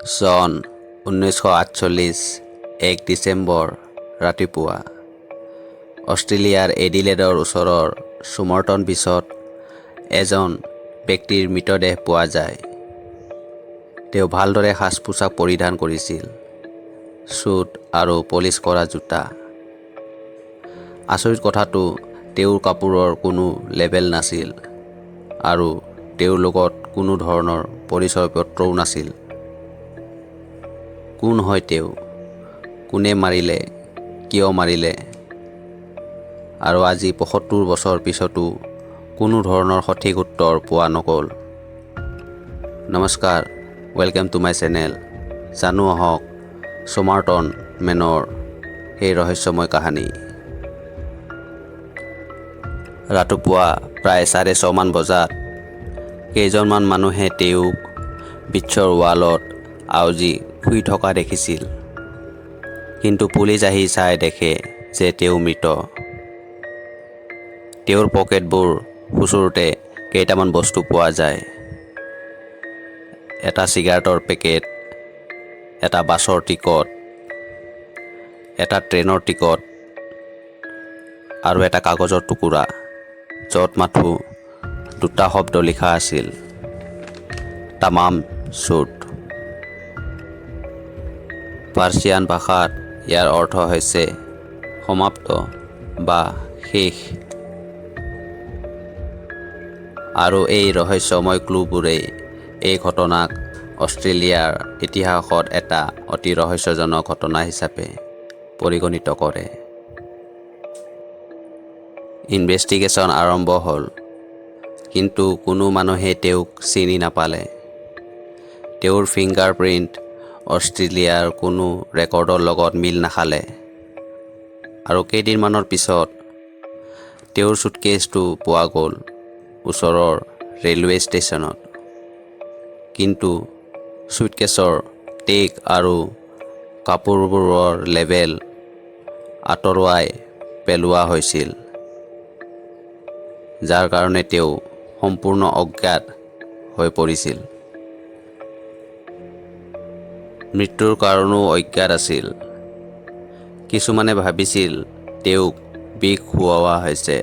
চন 1948 1 ডিচেম্বৰ ৰাতিপুৱা অষ্ট্ৰেলিয়াৰ এডিলেডৰ ওচৰৰ সোমাৰটন বিচত এজন ব্যক্তিৰ মৃতদেহ পোৱা যায়। তেওঁ ভালদৰে সাজ-পোছাক পৰিধান কৰিছিল, স্যুট আৰু পলিচ কৰা জোতা। আচৰিত কথাটো, তেওঁৰ কাপোৰৰ কোনো লেবেল নাছিল আৰু তেওঁৰ লগত কোনো ধৰণৰ পৰিচয় পত্ৰও নাছিল। কোন হয় তেওঁ? কোনে মাৰিলে? কিয় মাৰিলে? আৰু আজি ৭৫ বছৰ পিছতো কোনো ধৰণৰ সঠিক উত্তৰ পোৱা নগ'ল। নমস্কাৰ, ৱেলকাম টু মাই চেনেল। জানো আহক সোমাৰটন মেনৰ সেই ৰহস্যময় কাহিনী। ৰাতিপুৱা প্ৰায় 6:30 মান বজাত কেইজনমান মানুহে তেওঁক বিচৰ ৱালত আউজি শুই থকা দেখিছিল। কিন্তু পুলিচ আহি চাই দেখে যে তেওঁ মৃত। তেওঁৰ পকেটবোৰ খুচুৰোতে কেইটামান বস্তু পোৱা যায়। এটা চিগাৰেটৰ পেকেট, এটা বাছৰ টিকট, এটা ট্ৰেইনৰ টিকট আৰু এটা কাগজৰ টুকুৰা, য'ত মাথো দুটা শব্দ লিখা আছিল, তামাম চুট। পাৰ্চিয়ান ভাষাত ইয়াৰ অৰ্থ হৈছে সমাপ্ত বা শেষ। আৰু এই ৰহস্যময় ক্লুবোৰেই এই ঘটনাক অষ্ট্ৰেলিয়াৰ ইতিহাসত এটা অতি ৰহস্যজনক ঘটনা হিচাপে পৰিগণিত কৰে। ইনভেষ্টিগেশ্যন আৰম্ভ হ'ল, কিন্তু কোনো মানুহে তেওঁক চিনি নাপালে। তেওঁৰ ফিংগাৰপ্ৰিণ্ট অষ্ট্ৰেলিয়াৰ কোনো ৰেকৰ্ডৰ লগত মিল নাখালে। আৰু কেইদিনমানৰ পিছত তেওঁৰ চুটকেছটো পোৱা গ'ল ওচৰৰ ৰেলৱে ষ্টেচনত। কিন্তু চুটকেছৰ টেগ আৰু কাপোৰবোৰৰ লেবেল আঁতৰোৱাই পেলোৱা হৈছিল, যাৰ কাৰণে তেওঁ সম্পূৰ্ণ অজ্ঞাত হৈ পৰিছিল। মৃত্যুৰ কাৰণো অজ্ঞাত আছিল। কিছুমানে ভাবিছিল তেওঁক বিষ খুওৱা হৈছে,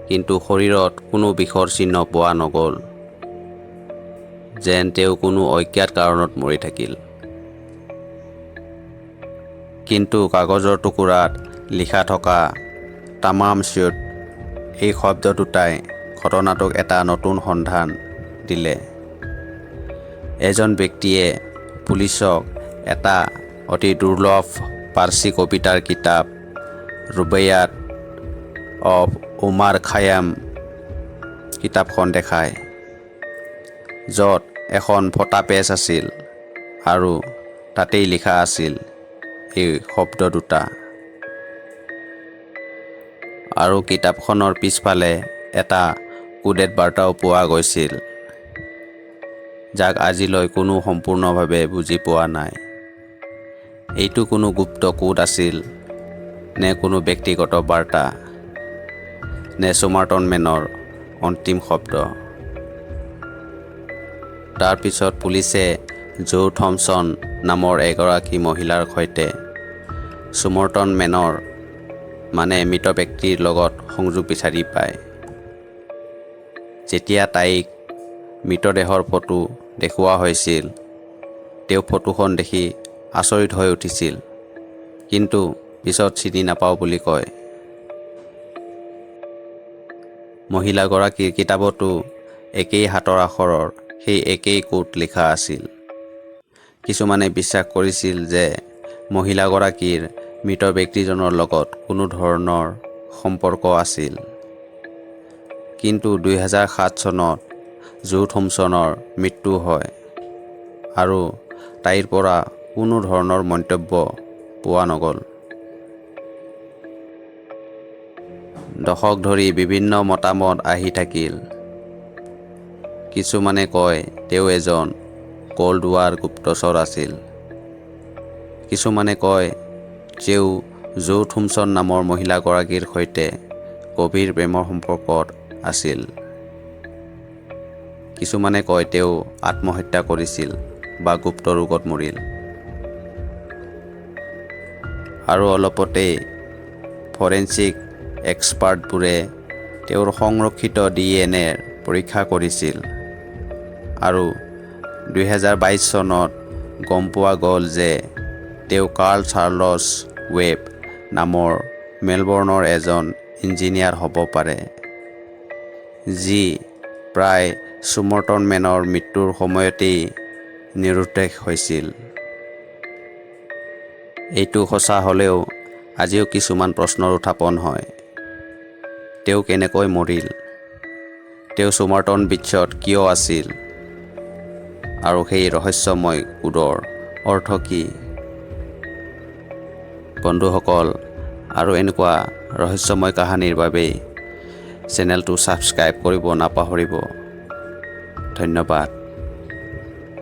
কিন্তু শৰীৰত কোনো বিষৰ চিহ্ন পোৱা নগ'ল, যেন তেওঁ কোনো অজ্ঞাত কাৰণত মৰি থাকিল। কিন্তু কাগজৰ টুকুৰাত লিখা থকা তামাম চুট এই শব্দ দুটাই ঘটনাটোক এটা নতুন সন্ধান দিলে। এজন ব্যক্তিয়ে পুলিচক এটা অতি দুৰ্লভ পাৰ্চী কবিতাৰ কিতাপ ৰুবাইয়াত অফ ওমাৰ খায়াম কিতাপখন দেখায়, য'ত এখন ফটা পেজ আছিল আৰু তাতেই লিখা আছিল এই শব্দ দুটা। আৰু কিতাপখনৰ পিছফালে এটা কোডেড বাৰ্তাও পোৱা গৈছিল, যাক আজিলৈ কোনো সম্পূৰ্ণভাৱে বুজি পোৱা নাই। এইটো কোনো গুপ্ত কোড আছিল নে কোনো ব্যক্তিগত বাৰ্তা, নে সোমাৰটন মেনৰ অন্তিম শব্দ? তাৰ পিছত পুলিচে জো থমছন নামৰ এগৰাকী মহিলাৰ সৈতে সোমাৰটন মেনৰ মানে মৃত ব্যক্তিৰ লগত সংযোগ বিচাৰি পায়। যেতিয়া তাইক মৃতদেহৰ ফটো দেখুওৱা হৈছিল, তেওঁ ফটোখন দেখি আচৰিত হৈ উঠিছিল, কিন্তু পিছত চিনি নাপাওঁ বুলি কয়। মহিলাগৰাকীৰ কিতাপতো একেই হাতৰ আখৰৰ সেই একেই কোড লিখা আছিল। কিছুমানে বিশ্বাস কৰিছিল যে মহিলাগৰাকীৰ মৃত ব্যক্তিজনৰ লগত কোনো ধৰণৰ সম্পৰ্ক আছিল। কিন্তু 2007 চনত জো থমছনৰ মৃত্যু হয় আৰু তাইৰ পৰা কোনো ধৰণৰ মন্তব্য পোৱা নগ'ল। দশক ধৰি বিভিন্ন মতামত আহি থাকিল। কিছুমানে কয় তেওঁ এজন কল্ড ৱাৰ গুপ্তচৰ আছিল। কিছুমানে কয় তেওঁ জো থমছন নামৰ মহিলাগৰাকীৰ সৈতে গভীৰ প্ৰেমৰ সম্পৰ্কত আছিল। কিছুমানে কয় তেওঁ আত্মহত্যা কৰিছিল বা গুপ্ত ৰোগত মৰিল। আৰু অলপতে ফৰেনচিক এক্সপাৰ্টবোৰে তেওঁৰ সংৰক্ষিত DNA পৰীক্ষা কৰিছিল আৰু 2022 চনত গম পোৱা গ'ল যে তেওঁ কাৰ্ল চাৰ্লছ ৱেব নামৰ মেলবৰ্ণৰ এজন ইঞ্জিনিয়াৰ হ'ব পাৰে, যি প্ৰায় চুমৰটন মেনৰ মৃত্যুৰ সময়তেই নিৰুদ্দেশ হৈছিল। এইটো সঁচা হ'লেও আজিও কিছুমান প্ৰশ্নৰ উত্থাপন হয়। তেওঁ কেনেকৈ মৰিল? তেওঁ চুমাৰটন বিচত কিয় আছিল? আৰু সেই ৰহস্যময় কোডৰ অৰ্থ কি? বন্ধুসকল, আৰু এনেকুৱা ৰহস্যময় কাহিনীৰ বাবে চেনেলটো ছাবস্ক্ৰাইব কৰিব নাপাহৰিব। ধন্যবাদ।